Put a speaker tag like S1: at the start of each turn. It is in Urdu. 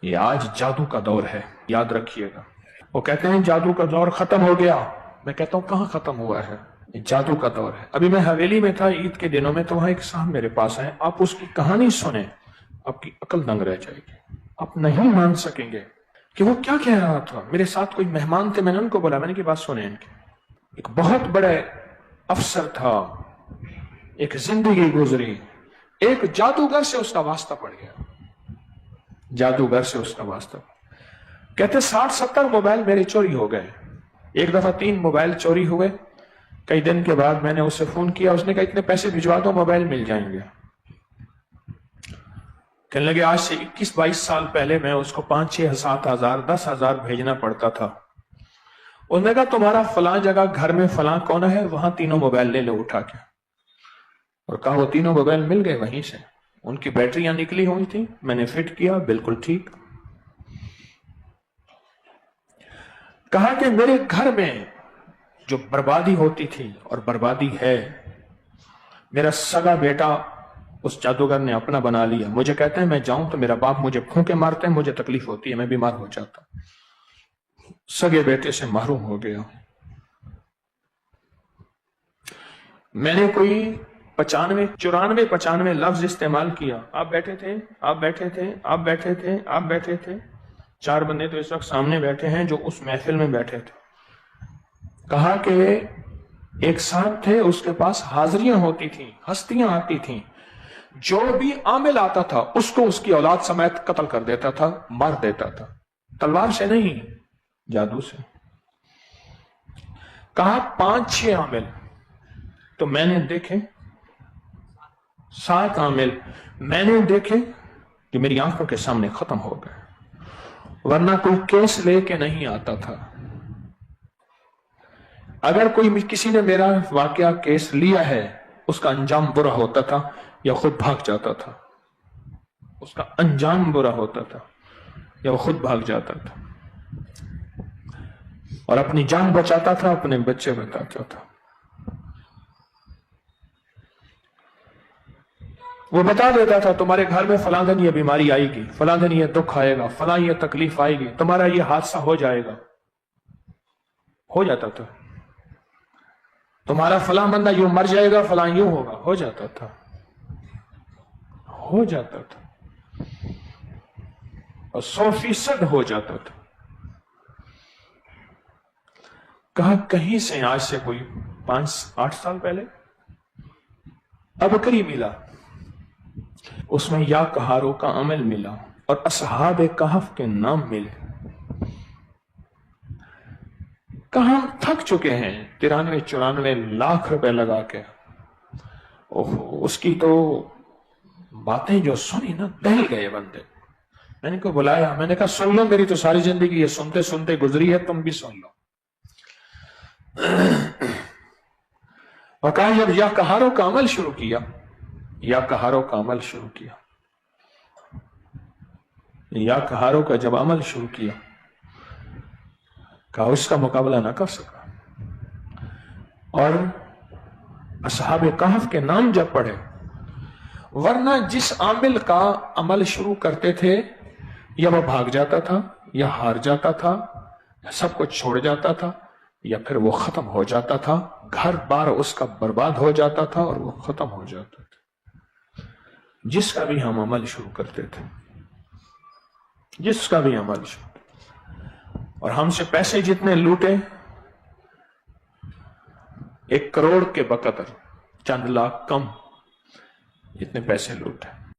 S1: یہ آج جادو کا دور ہے، یاد رکھیے گا۔ وہ کہتے ہیں جادو کا دور ختم ہو گیا، میں کہتا ہوں کہاں ختم ہوا ہے، یہ جادو کا دور ہے۔ ابھی میں حویلی میں تھا عید کے دنوں میں، تو وہاں ایک صاحب میرے پاس آئے، آپ اس کی کہانی سنیں آپ کی عقل دنگ رہ جائے گی، آپ نہیں مان سکیں گے کہ وہ کیا کہہ رہا تھا۔ میرے ساتھ کوئی مہمان تھے، میں نے ان کو بولا، میں نے کی بات سنیں ان کی۔ ایک بہت بڑے افسر تھا، ایک زندگی گزری، ایک جادوگر سے اس کا واسطہ پڑ گیا، جادوگر سے اس کا واسطہ۔ کہتے 60-70 موبائل میرے چوری ہو گئے، ایک دفعہ 3 موبائل چوری ہوئے۔ کئی دن کے بعد میں نے اس سے فون کیا، اس نے کہا اتنے پیسے بھجوا دو موبائل مل جائیں گے۔ کہنے لگے آج سے 21-22 سال پہلے میں اس کو 5-6 7 ہزار 10 ہزار بھیجنا پڑتا تھا۔ اس نے کہا تمہارا فلاں جگہ گھر میں فلاں کونا ہے، وہاں 3 موبائل لے لو اٹھا کے، اور کہا وہ 3 موبائل مل گئے وہیں سے، ان کی بیٹریاں نکلی ہوئی تھی، میں نے فٹ کیا، بالکل ٹھیک۔ کہا کہ میرے گھر میں جو بربادی ہوتی تھی اور بربادی ہے، میرا سگا بیٹا اس جادوگر نے اپنا بنا لیا۔ مجھے کہتے ہیں میں جاؤں تو میرا باپ مجھے پھونکے مارتے ہیں، مجھے تکلیف ہوتی ہے، میں بیمار ہو جاتا، سگے بیٹے سے محروم ہو گیا۔ میں نے کوئی 95 لفظ استعمال کیا، آپ بیٹھے تھے، آپ بیٹھے تھے، آپ بیٹھے تھے، آپ بیٹھے تھے، 4 بندے تو اس وقت سامنے بیٹھے ہیں جو اس محفل میں بیٹھے تھے۔ کہا کہ ایک صاحب تھے، اس کے پاس حاضریاں ہوتی تھیں، ہستیاں آتی تھیں، جو بھی عامل آتا تھا اس کو اس کی اولاد سمیت قتل کر دیتا تھا، مار دیتا تھا، تلوار سے نہیں، جادو سے۔ کہا 5-6 عامل تو میں نے دیکھے، 7 عامل میں نے دیکھے کہ میری آنکھوں کے سامنے ختم ہو گئے، ورنہ کوئی کیس لے کے نہیں آتا تھا۔ اگر کوئی کسی نے میرا واقعہ کیس لیا ہے، اس کا انجام برا ہوتا تھا یا خود بھاگ جاتا تھا، اس کا انجام برا ہوتا تھا یا وہ خود بھاگ جاتا تھا، اور اپنی جان بچاتا تھا، اپنے بچے بچاتا تھا۔ وہ بتا دیتا تھا تمہارے گھر میں فلاں دن یہ بیماری آئے گی، فلاں دن یہ دکھ آئے گا، فلاں یہ تکلیف آئے گی، تمہارا یہ حادثہ ہو جائے گا، ہو جاتا تھا۔ تمہارا فلاں بندہ یوں مر جائے گا، فلاں یوں ہوگا، ہو جاتا تھا، ہو جاتا تھا، اور 100% ہو جاتا تھا۔ کہا کہیں سے آج سے کوئی 5-8 سال پہلے ابکری ملا، اس میں یا کہاروں کا عمل ملا اور اصحاب کہف کے نام ملے۔ کہاں ہم تھک چکے ہیں 93-94 لاکھ روپے لگا کے، اس کی تو باتیں جو سنی نا دہل گئے بندے۔ میں نے کو بلایا، میں نے کہا سن لو، میری تو ساری زندگی یہ سنتے سنتے گزری ہے، تم بھی سن لو۔ اور کہا جب یا کہاروں کا عمل شروع کیا، یا کہاروں کا عمل شروع کیا، یا کہاروں کا جب عمل شروع کیا، کہا اس کا مقابلہ نہ کر سکا، اور اصحاب کہف کے نام جب پڑھے، ورنہ جس عامل کا عمل شروع کرتے تھے یا وہ بھاگ جاتا تھا، یا ہار جاتا تھا، یا سب کچھ چھوڑ جاتا تھا، یا پھر وہ ختم ہو جاتا تھا، گھر بار اس کا برباد ہو جاتا تھا اور وہ ختم ہو جاتا تھا۔ جس کا بھی ہم عمل شروع کرتے تھے، جس کا بھی عمل شروع، اور ہم سے پیسے جتنے لوٹے، 1 کروڑ کے بقدر چند لاکھ کم، اتنے پیسے لوٹے۔